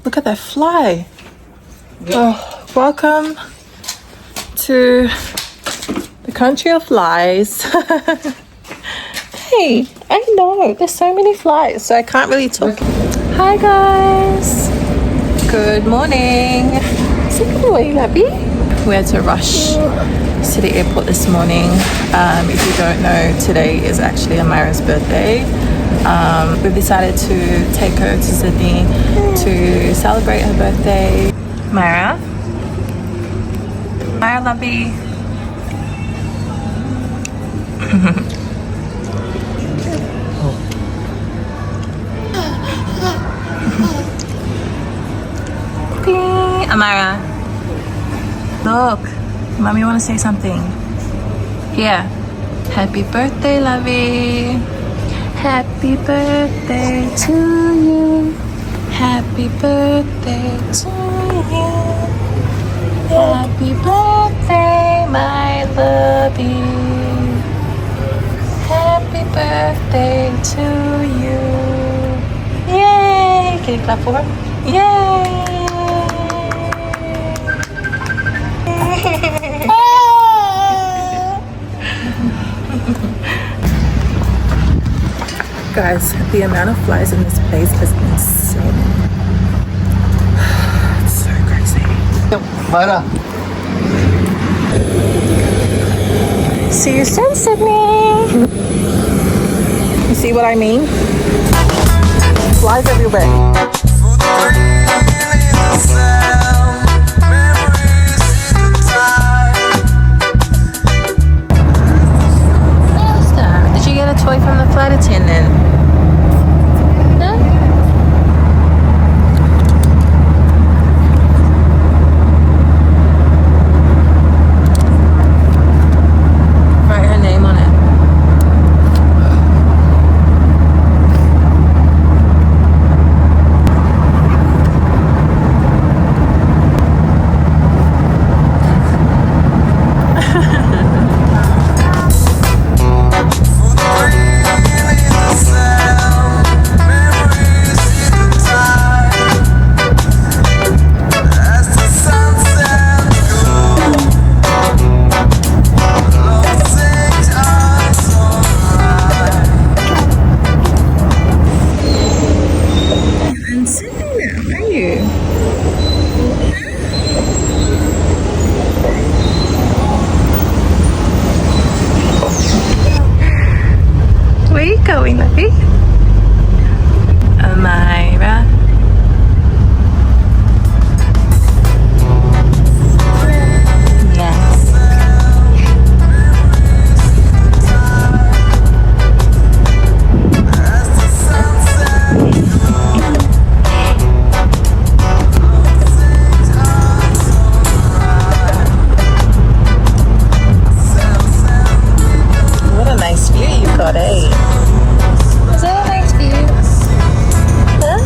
Look at that fly. Oh, welcome to the country of flies. Hey, I know there's so many flies, so I can't really talk. Hi guys, good morning. Say good morning, Labby. We had to rush to the airport this morning. If you don't know, today is actually Amara's birthday. We've decided to take her to Sydney to celebrate her birthday. Mara, Labby. Amara, look, mommy want to say something. Here, happy birthday, lovey. Happy birthday to you. Happy birthday to you. Happy birthday, my lovey. Happy birthday to you. Yay! Can you clap for her? Yay! Guys, the amount of flies in this place is insane. It's so crazy. Mara. See you soon, Sydney. You see what I mean? Flies everywhere. A toy from the flight attendant. Huh? Write her name on it. Where are you going, Lovey? Amira. Yes. What a nice view you've got, eh? Is that a nice view? Huh?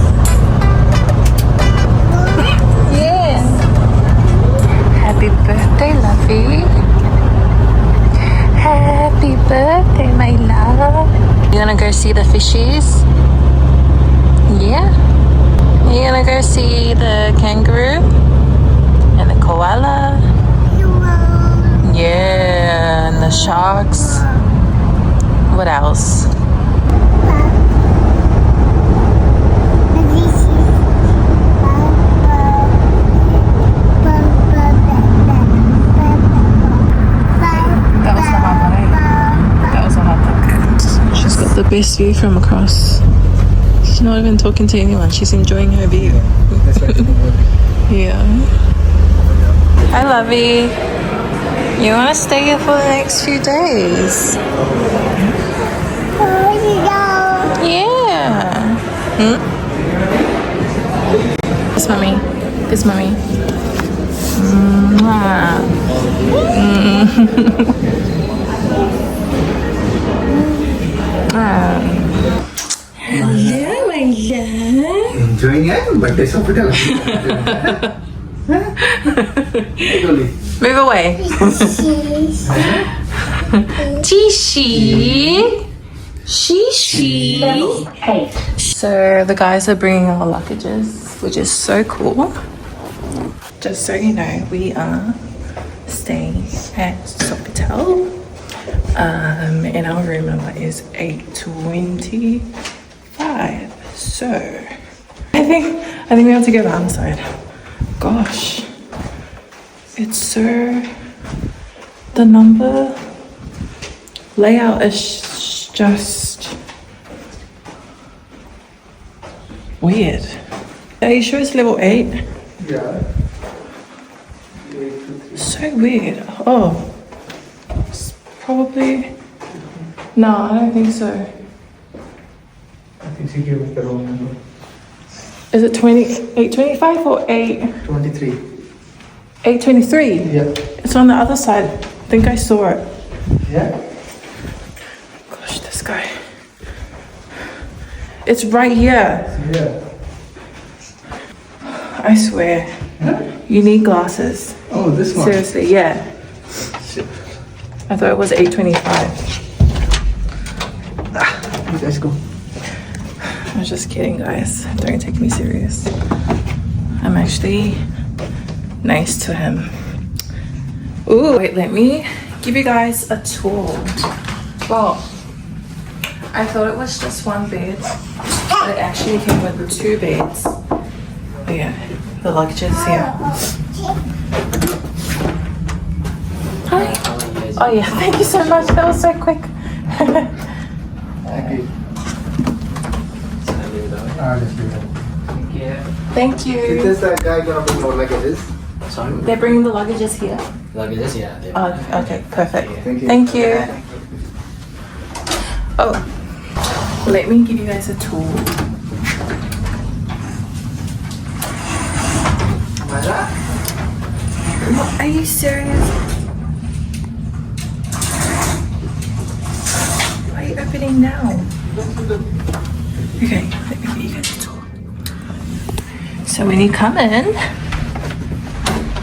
Yeah. Happy birthday, lovey. Happy birthday, my love. You gonna go see the fishies? Yeah. You gonna go see the kangaroo and the koala? Yeah, and the sharks. What else? That was the hard one, eh? That was the hard one. She's got the best view from across. She's not even talking to anyone. She's enjoying her view. Yeah. Hi, lovey. You want to stay here for the next few days? Yeah. Kiss mommy. Kiss mommy. Mwah. Hello, my love. Enjoying it? Birthday Sofitel. Move away. Chishi. Shishi. So the guys are bringing our luggages. which is so cool. Just so you know, we are staying at Sofitel. And our room number is 825. So I think we have to go down the side. Gosh, it's so, the number layout is just weird. Are you sure it's level 8? Yeah. So weird. Oh, it's probably, no, I don't think so. I think she gave us the wrong number. Is it 825 or 23. 823? Yeah. It's on the other side. I think I saw it. Yeah? Gosh, this guy. It's right here. Yeah. I swear. Huh? You need glasses. Oh, this one. Seriously, yeah. Shit. I thought it was 825. Let's go. I was just kidding, guys. Don't take me serious. I'm actually nice to him. Ooh, wait, let me give you guys a tour. Well, I thought it was just one bed, but it actually came with 2 beds. Oh yeah, the luggage is here. Hi. Oh yeah, thank you so much. That was so quick. Thank you. Just do that. Thank you. Is this guy gonna bring more luggages? Sorry? They're bringing the luggages here. Luggages, yeah. Oh, okay, perfect. Thank you. Thank you. Oh, let me give you guys a tour. Are you serious? Why are you opening now? Okay, let me give you guys a tour. So when you come in,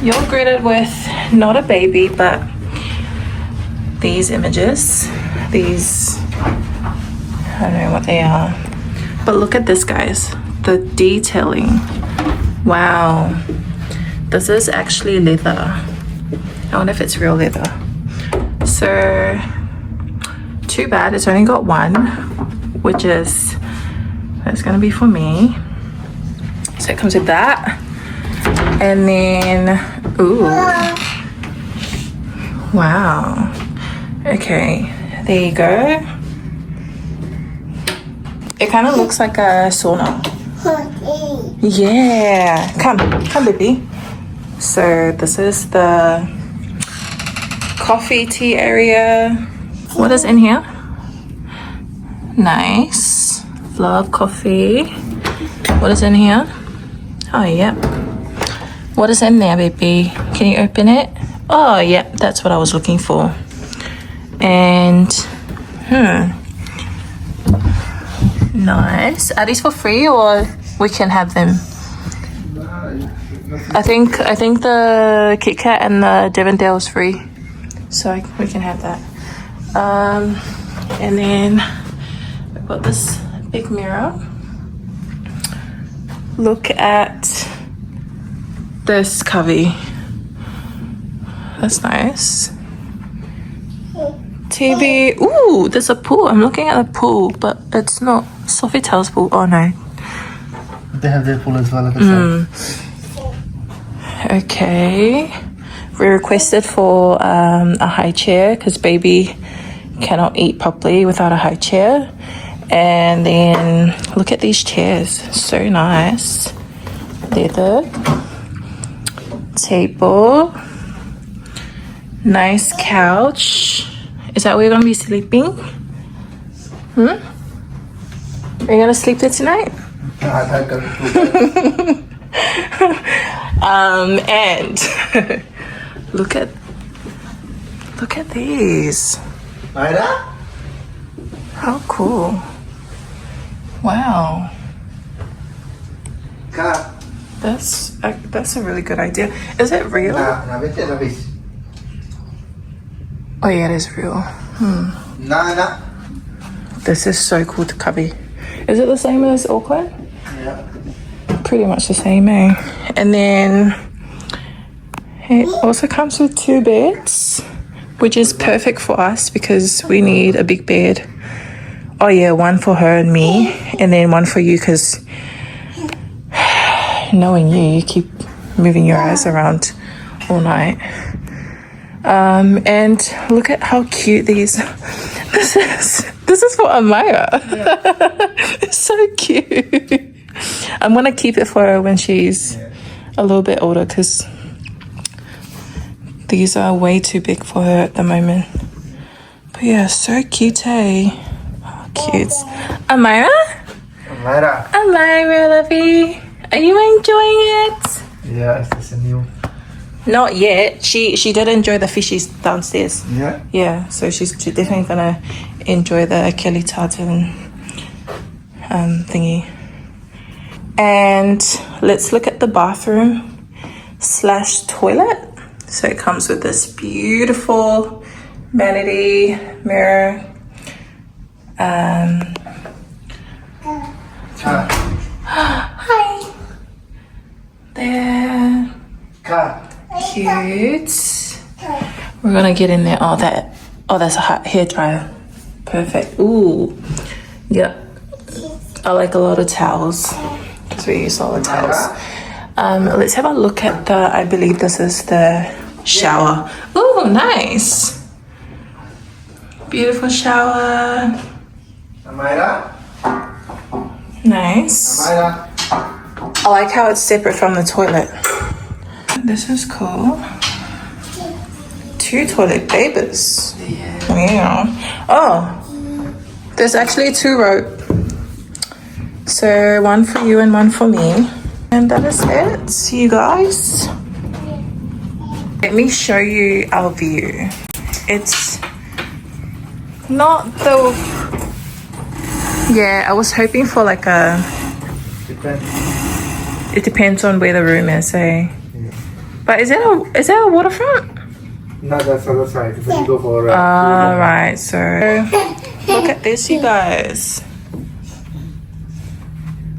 you're greeted with not a baby, but these images. These, I don't know what they are. But look at this, guys. The detailing. Wow. This is actually leather. I wonder if it's real leather. So, too bad it's only got one, which is, that's gonna be for me. So it comes with that. And then, ooh. Wow. Okay, there you go. It kind of looks like a sauna. Yeah, come baby. So this is the coffee tea area. What is in here? Nice. Love coffee. What is in here? Oh, yep. What is in there, baby? Can you open it? Oh, yep, that's what I was looking for. And, nice. Are these for free or we can have them? I think the Kit Kat and the Devondale is free, so we can have that. And then we've got this big mirror. Look at this covey. That's nice. TV. Ooh, there's a pool. I'm looking at a pool, but it's not Sofitel's pool. Oh no. They have their pool as well at the side. Okay. We requested for a high chair because baby cannot eat properly without a high chair. And then look at these chairs. So nice. Leather. Table. Nice couch. Is that where you're going to be sleeping? Are you going to sleep there tonight? And look at these. Myra? How cool. Wow. Ka. That's a really good idea. Is it real? Oh yeah, it is real. This is so cool to cubby. Is it the same as Auckland? Yeah. pretty much the same, eh? And then it also comes with 2 beds, which is perfect for us because we need a big bed. Oh yeah, one for her and me, and then one for you because knowing you keep moving your eyes around all night. And look at how cute these. This is for Amaya. It's so cute. I'm gonna keep it for her when she's a little bit older because these are way too big for her at the moment. But yeah, so cute, eh? Oh, cute. Amira, lovey. Are you enjoying it? Yeah, it's a new. Not yet. She did enjoy the fishies downstairs. Yeah? Yeah, so she's definitely gonna enjoy the Kelly tartan thingy. And let's look at the bathroom / toilet. So it comes with this beautiful vanity mirror. Hi. There. Cute. We're gonna get in there. Oh, that's a hot hair dryer. Perfect. Ooh. Yeah. I like a lot of towels because we use a lot of towels. Let's have a look at I believe this is the shower. Ooh, nice. Beautiful shower. Amira? Nice. Amira? I like how it's separate from the toilet. This is cool. 2 toilet papers. Yeah. Oh, there's actually 2 rope. So one for you and one for me. And that is it, you guys. Let me show you our view. It's not the... Yeah, I was hoping for like a... Depends. It depends on where the room is, eh? Yeah. But is that a waterfront? No, that's the other side. If you go for Right, so look at this, you guys.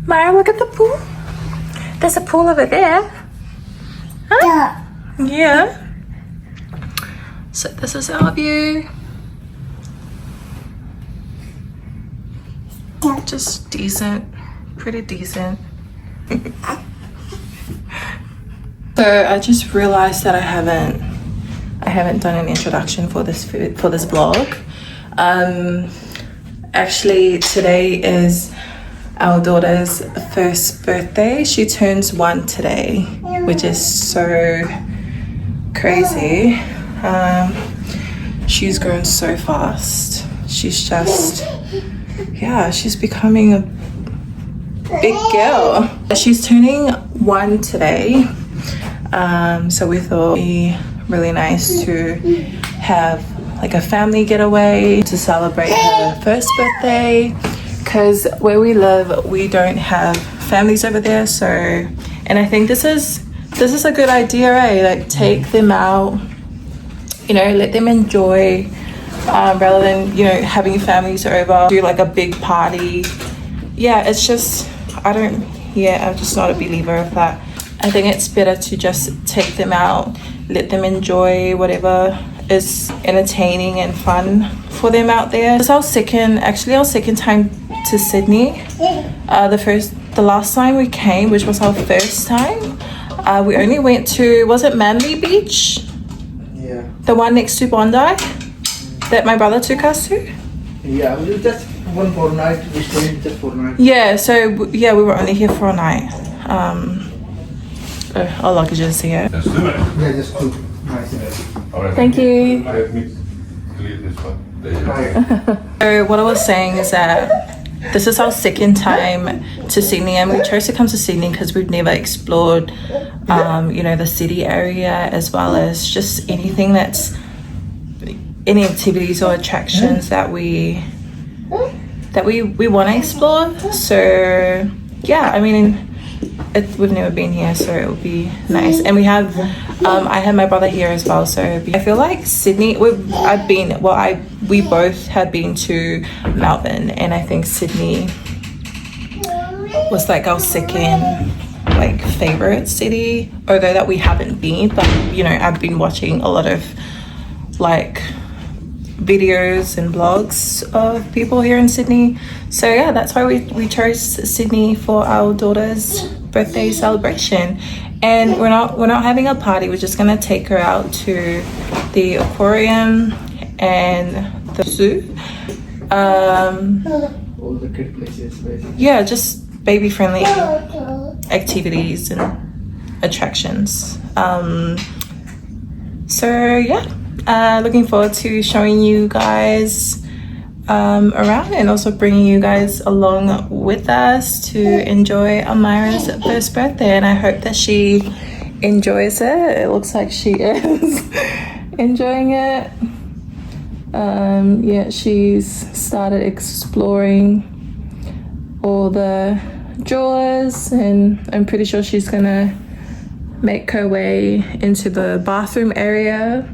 Maya, look at the pool. There's a pool over there. Huh? Yeah. So this is our view. Just decent, pretty decent. So I just realized that I haven't done an introduction for this vlog. Actually today is our daughter's first birthday. She turns 1 today, which is so crazy. She's grown so fast. She's just, yeah, she's becoming a big girl. She's turning 1 today. So we thought it'd be really nice to have like a family getaway to celebrate her first birthday, because where we live we don't have families over there. So, and I think this is a good idea, eh? Like take them out, you know, let them enjoy, rather than, you know, having families over, do like a big party. Yeah, it's just, I'm just not a believer of that. I think it's better to just take them out, let them enjoy whatever is entertaining and fun for them out there. It's our second time to Sydney. The last time we came, which was our first time, we only went to, was it Manly Beach? Yeah. The one next to Bondi that my brother took us to? Yeah, we just one fortnight. We stayed just fortnight. Yeah, so yeah, we were only here for a night. Our luggage is here. Yeah, just two. Nice. Thank you. Let me clear this one. So what I was saying is that this is our second time to Sydney, and we chose to come to Sydney because we've never explored, you know, the city area, as well as just anything that's any activities or attractions that we want to explore. So yeah, I mean, we've never been here, so it would be nice. And we have I have my brother here as well, so I feel like Sydney, we both had been to Melbourne, and I think Sydney was like our second like favorite city, although that we haven't been, but you know, I've been watching a lot of like videos and blogs of people here in Sydney. So yeah, that's why we chose Sydney for our daughter's birthday celebration. And we're not having a party, we're just gonna take her out to the aquarium and the zoo. All the good places, basically. Yeah, just baby friendly activities and attractions. So yeah, looking forward to showing you guys around and also bringing you guys along with us to enjoy Amira's first birthday, and I hope that she enjoys it. It looks like she is enjoying it. Yeah, she's started exploring all the drawers, and I'm pretty sure she's gonna make her way into the bathroom area.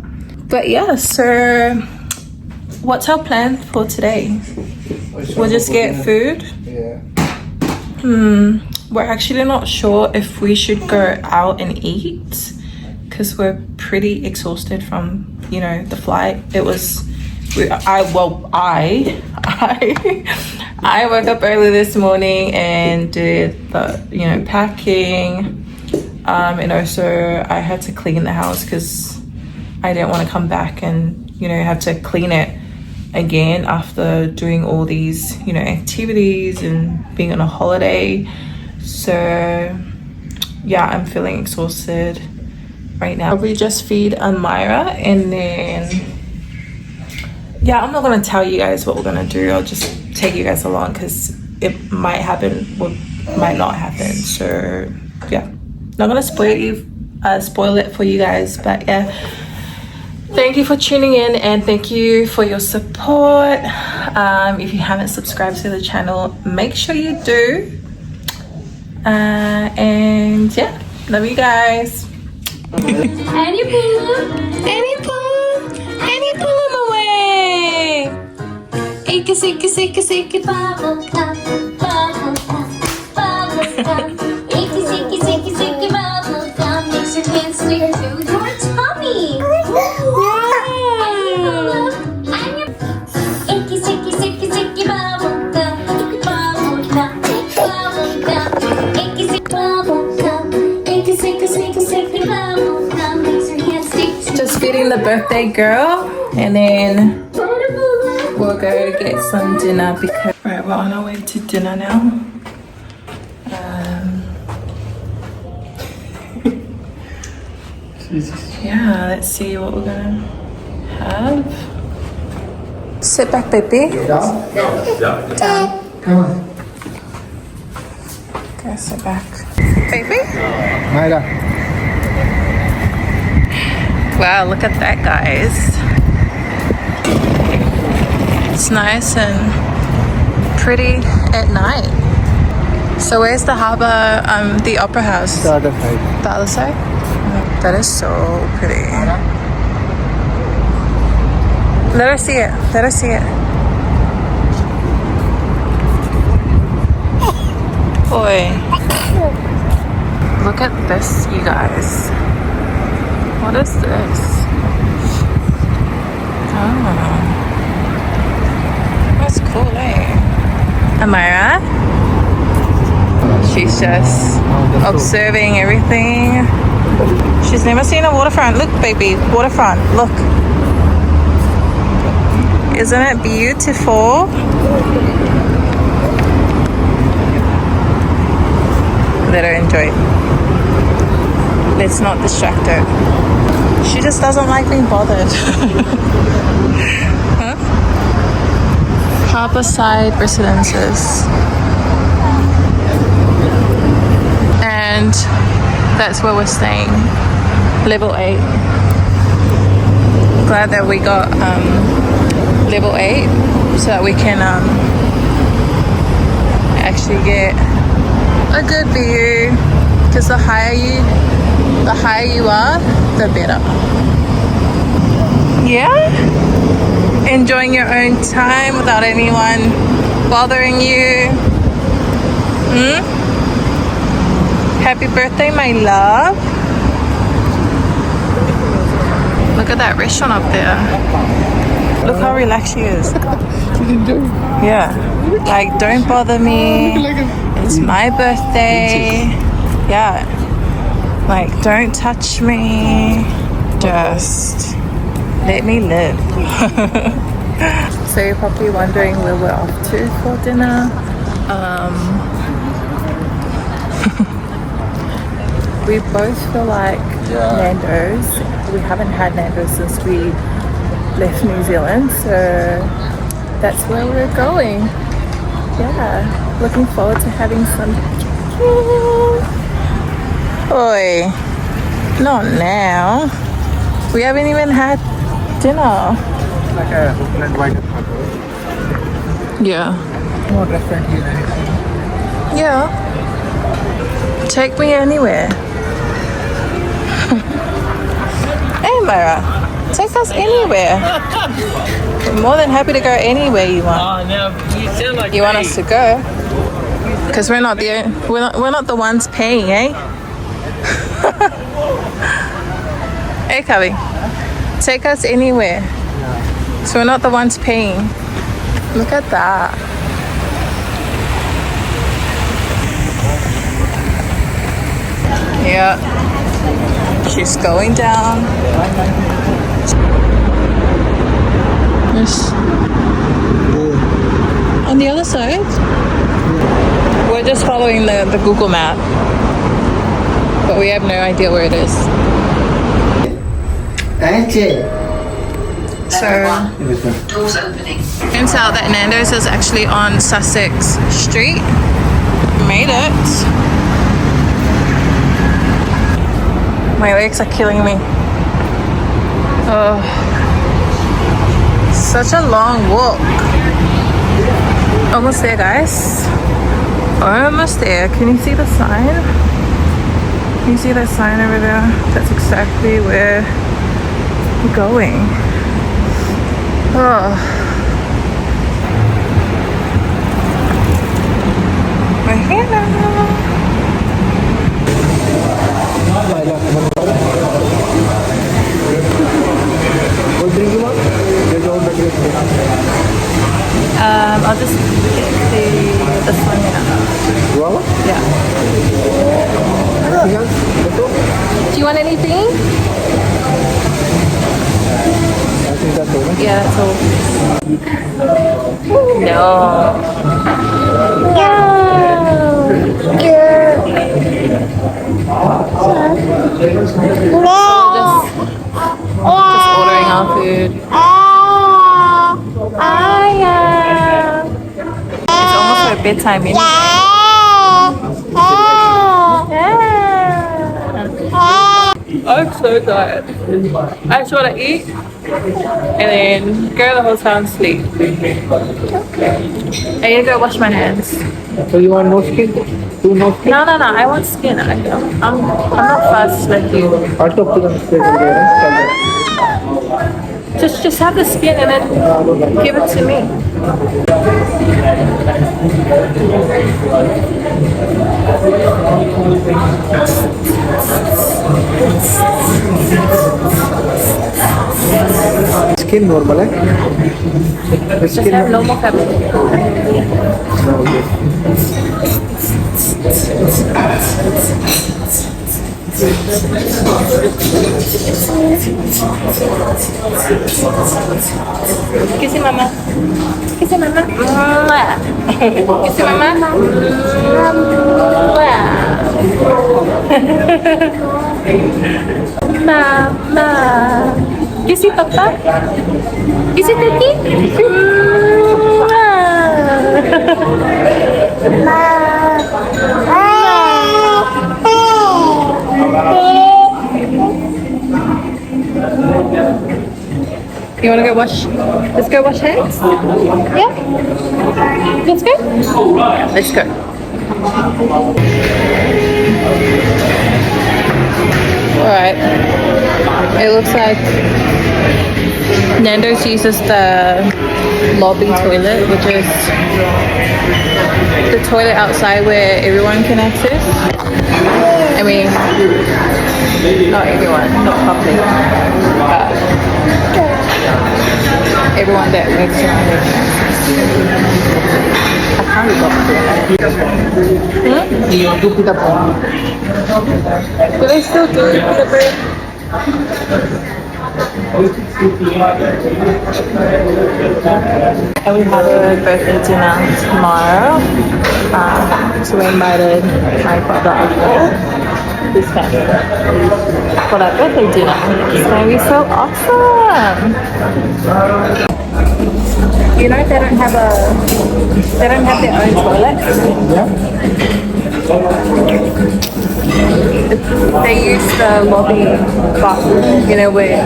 But yeah, so what's our plan for today? We'll just get food. Yeah. We're actually not sure if we should go out and eat because we're pretty exhausted from, you know, the flight. It was I woke up early this morning and did the, you know, packing, and also I had to clean the house because I didn't want to come back and, you know, have to clean it again after doing all these, you know, activities and being on a holiday. So yeah, I'm feeling exhausted right now. We just feed Amira, and then yeah, I'm not gonna tell you guys what we're gonna do. I'll just take you guys along because it might happen or might not happen. So yeah, not gonna spoil it for you guys, but yeah, thank you for tuning in and thank you for your support. If you haven't subscribed to the channel, make sure you do. And yeah, love you guys. Any pull them away. Ika sika sika sika bubble cup, bubble cup, bubble cup. Ika sika sika sika bubble cup makes your hands stick to your tummy. Ika sika sika sika bubble cup, bubble cup, bubble cup. Ika sika bubble cup, ika sika sika sika bubble cup makes your hands stick to. Just feeding the birthday girl, and then we'll go get some dinner because right, we're on our way to dinner now. Yeah, let's see what we're gonna have. Sit back, baby. Down. Come on. Go sit back, baby. Myra. Wow, look at that, guys. It's nice and pretty at night. So where's the harbour, the opera house? The other side. The other side? That is so pretty. Let her see it. Let her see it. Boy. Look at this, you guys. What is this? Oh. That's cool, eh? Amira? She's just observing everything. She's never seen a waterfront. Look, baby, waterfront. Look. Isn't it beautiful? Let her enjoy. Let's not distract her. She just doesn't like being bothered. Huh? Harborside Residences. And that's where we're staying. Level 8. Glad that we got level 8 so that we can actually get a good view, because the higher you are, the better. Yeah? Enjoying your own time without anyone bothering you. Happy birthday, my love. Look at that restaurant up there. Look how relaxed she is. Yeah. Like, don't bother me. It's my birthday. Yeah. Like, don't touch me. Just let me live. So you're probably wondering where we're off to for dinner. We both feel like Nandos. We haven't had Nandos since we left New Zealand, so that's where we're going. Yeah, looking forward to having some chicken. Oi, not now. We haven't even had dinner. Like a coconut white and hot. Yeah. More restaurant here, right? Yeah. Take me anywhere. Hey, Myra. Take us anywhere. We're more than happy to go anywhere you want. Oh, no, you sound like You want us to go? Because we're not the ones paying, eh? Hey, Kavi. Take us anywhere. So we're not the ones paying. Look at that. Yeah. She's going down. Yes. On the other side? We're just following the Google map. But we have no idea where it is. So, Doors opening. turns out that Nando's is actually on Sussex Street. Made it. My legs are killing me. Oh, such a long walk. Almost there, guys. Almost there. Can you see the sign? Can you see that sign over there? That's exactly where we're going. Oh. We're here now. What drink you want? There's all the drinks. I'll just get this one here. Guava? Yeah. Anything else? That's all? Do you want anything? I think that's all. Right? Yeah, that's all. No. Just ordering our food. It's almost her bedtime anyway. I'm so tired. I just want to eat and then go to the hotel and sleep. I need to go wash my hands. So you want no skin? Two no skin? No, I want skin. I'm not fast like you. I'll talk to them straight away. Right? Just have the skin and then give it to me. Skin normal, eh? The Just have normal fabric. Kissy mama. Kissy mama. Kissy mama. Mama. Kissy papa. Kissy daddy. You wanna go wash? Let's go wash hands? Yeah? Let's go? Let's go. Alright. It looks like Nandos uses the lobby toilet, which is the toilet outside where everyone can access. I mean, not everyone, not public, but everyone that works around there can access. I can't be bothered. Do they still do pita bread? And we have a birthday dinner tomorrow. So we invited my brother uncle, his family, for that birthday dinner. It's gonna be so awesome. You know they don't have their own toilet. They use the lobby bathroom, you know, where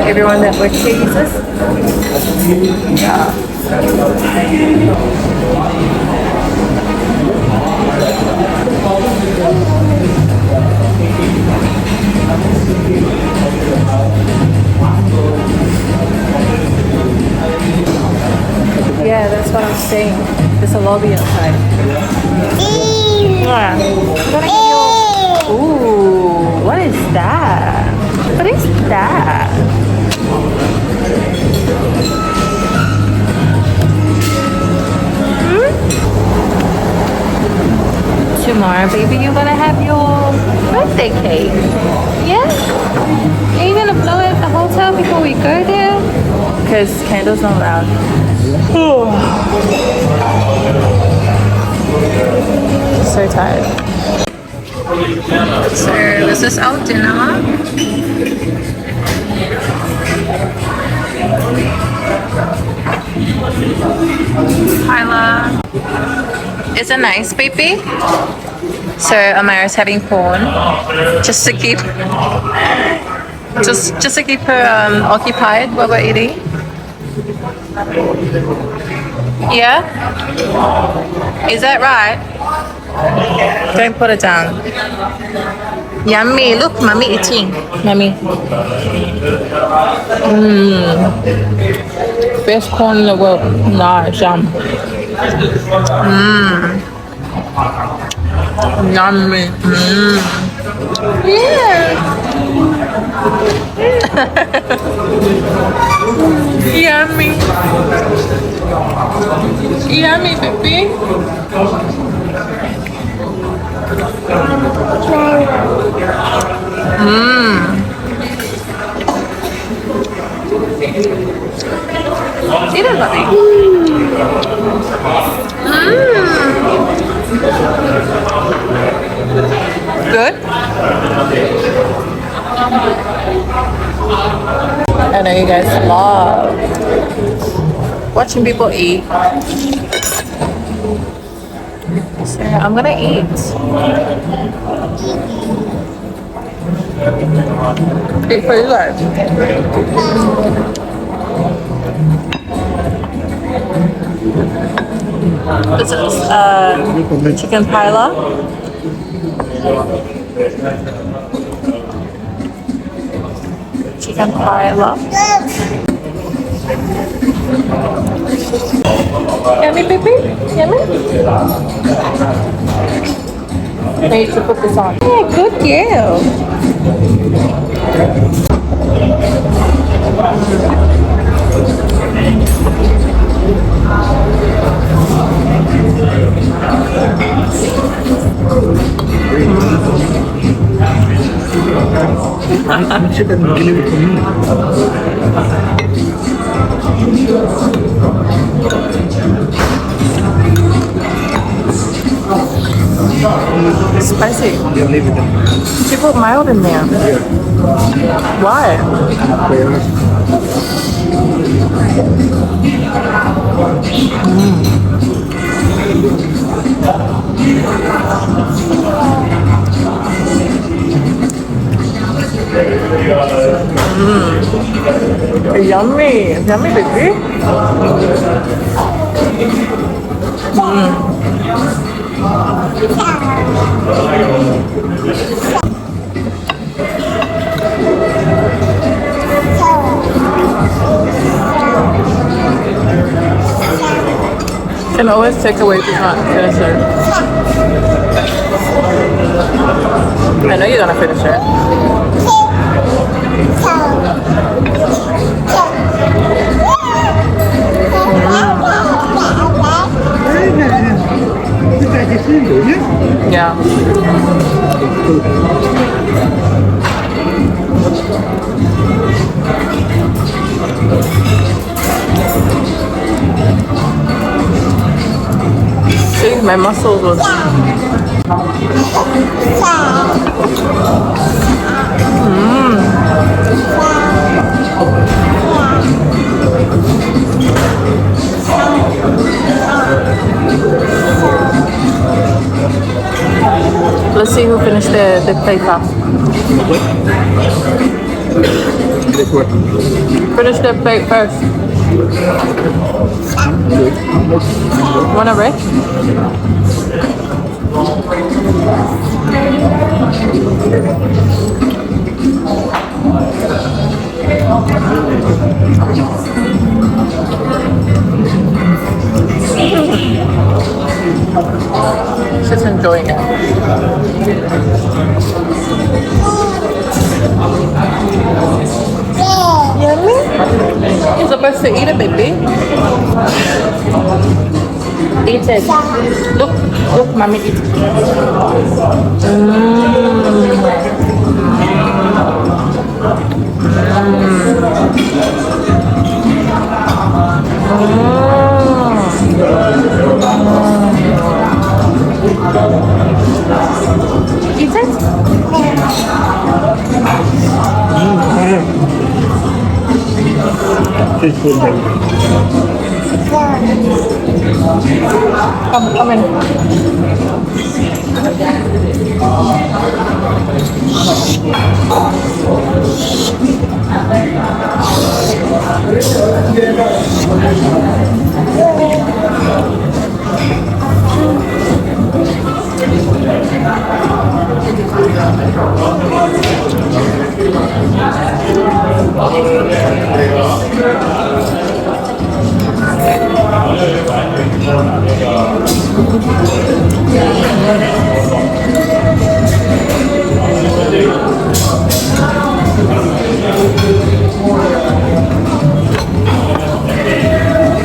everyone that works here uses. Yeah, that's what I'm saying. There's a lobby outside. Yeah. Ooh, what is that? What is that? Tomorrow, baby, you're gonna have your birthday cake. Yeah? Are you gonna blow it at the hotel before we go there? Because candles not allowed. So tired. So this is our dinner. Hyla. Is it nice, baby? So Amara's having porn just to keep her occupied while we're eating. Yeah? Is that right? Don't put it down. Yummy. Look, mommy eating. Mommy. Best corn in the world. Nice, yum. Yummy. Yeah. Yummy. Yummy, baby. Eat it, buddy. Good? I know you guys love watching people eat. So I'm gonna eat. Eat for you guys. This is chicken paella. Chicken paella. Yummy, baby? Yummy? I need to put this on. Yeah, good girl. Chicken, give it to me. Spicy. Yeah, leave it in. She put mild in there. Why? Yummy. Yummy, baby. can always take away if you can't finish it. I know you're gonna finish it. Yeah. See, my muscles was. Let's see who finished the plate fast. This one. Finish the plate first. Wanna rest? She's enjoying it. Yummy? You're supposed to eat it, baby. Eat it. Look, mommy, eat it. Eat it? Come in.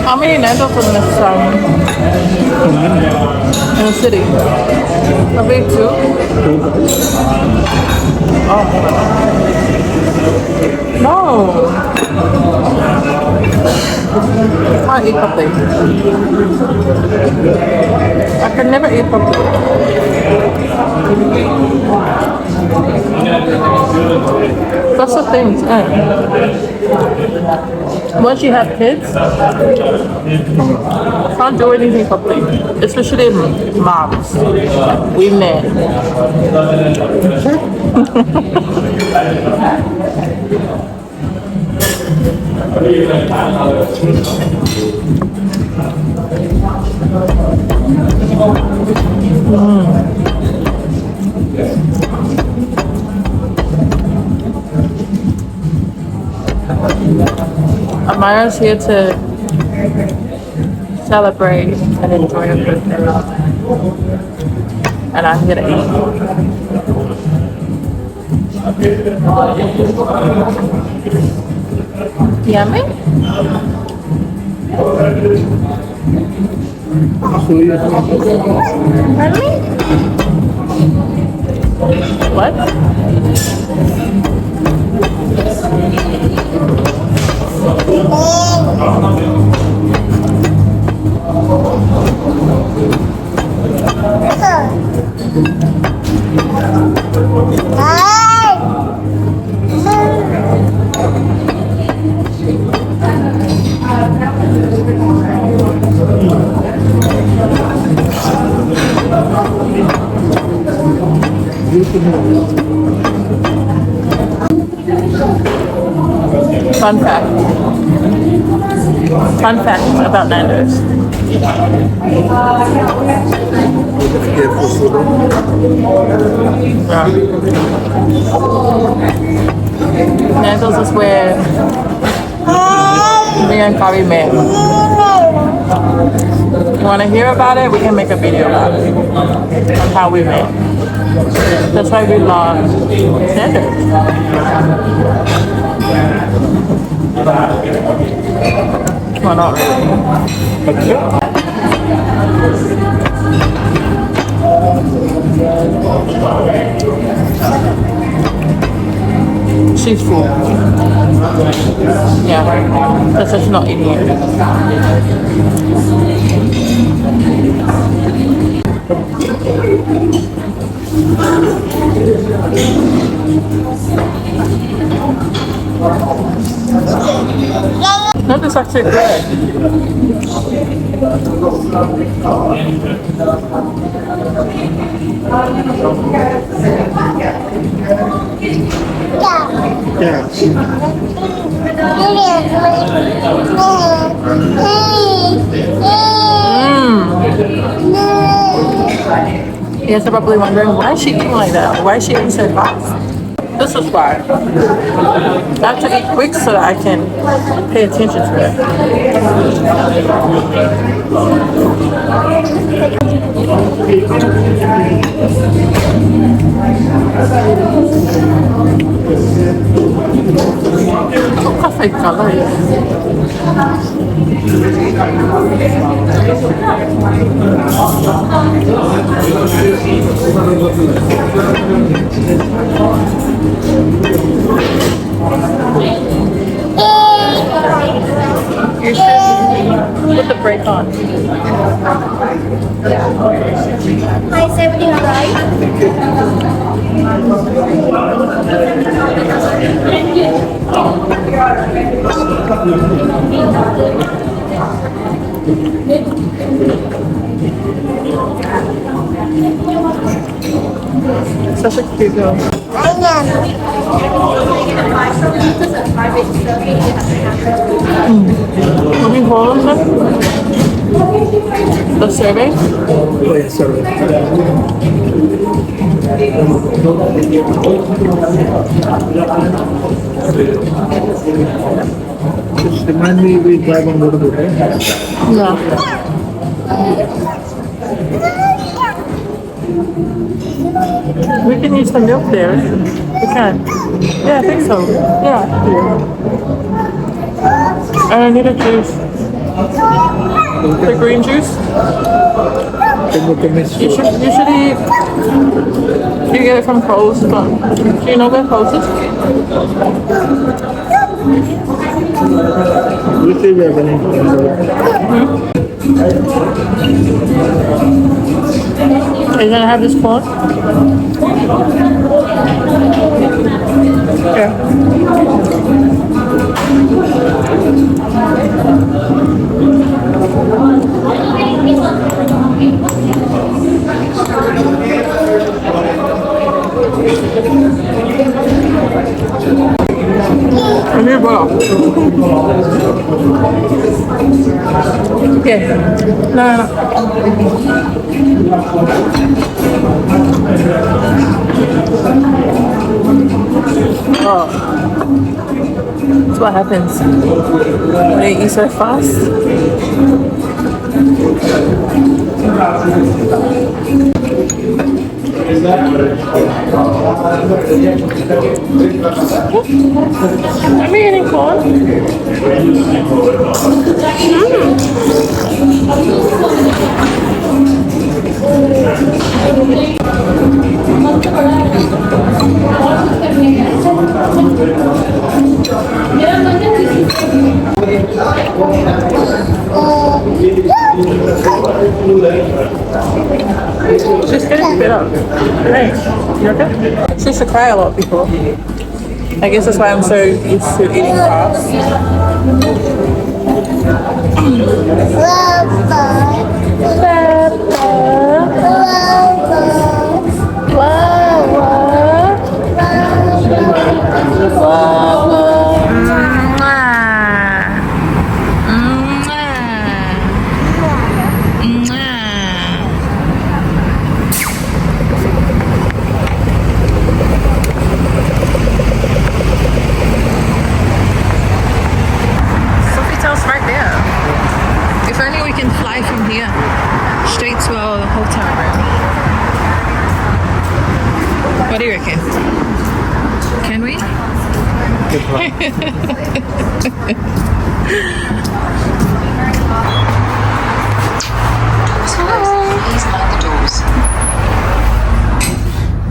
How many Nandos in this in the city? Probably 2. Oh. No. I can't eat properly. I can never eat properly. That's the thing. Once you have kids, can't do anything properly. Especially moms, women. Amara's here to celebrate and enjoy her birthday, and I'm here to eat. Yummy? Really? What? Fun fact about Nandos. Yeah. Nandos is where me and Kari met. You want to hear about it? We can make a video about it. On how we met. That's why we love Nandos. Well, not really. She's full. Yeah, that's just not eating it. No, this is actually good. You guys are probably wondering, why is she eating like that? Why is she eating so fast? This is why. I have to eat quick so that I can pay attention to it. O café calor. You should put the brake on. Hi, is everything alright? Such a cute girl. Looking forward to the survey. Oh, yeah, sorry. Just remind me, we drive on motorboat, right? Yeah. We can use the milk there. We can. Yeah, I think so. Yeah. And I need a juice. The green juice. Usually you get it from Coles, but do you know where Coles is? We see we are running. Are you gonna have this corn? Okay. I need butter. Okay. No. Oh. That's what happens when you eat so fast. I'm eating corn. She's getting spit up. Hey, you okay? She used to cry a lot before. I guess that's why I'm so used to eating fast. Sofitel's right there. If only we can fly from here. Doors closed. Please mind the doors.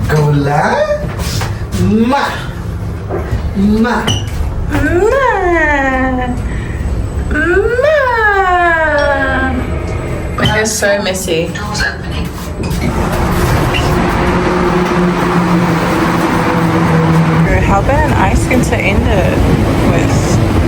Kaula? Ma! Ma! My hair's so messy. Doors opening. How about an ice cream to end it with?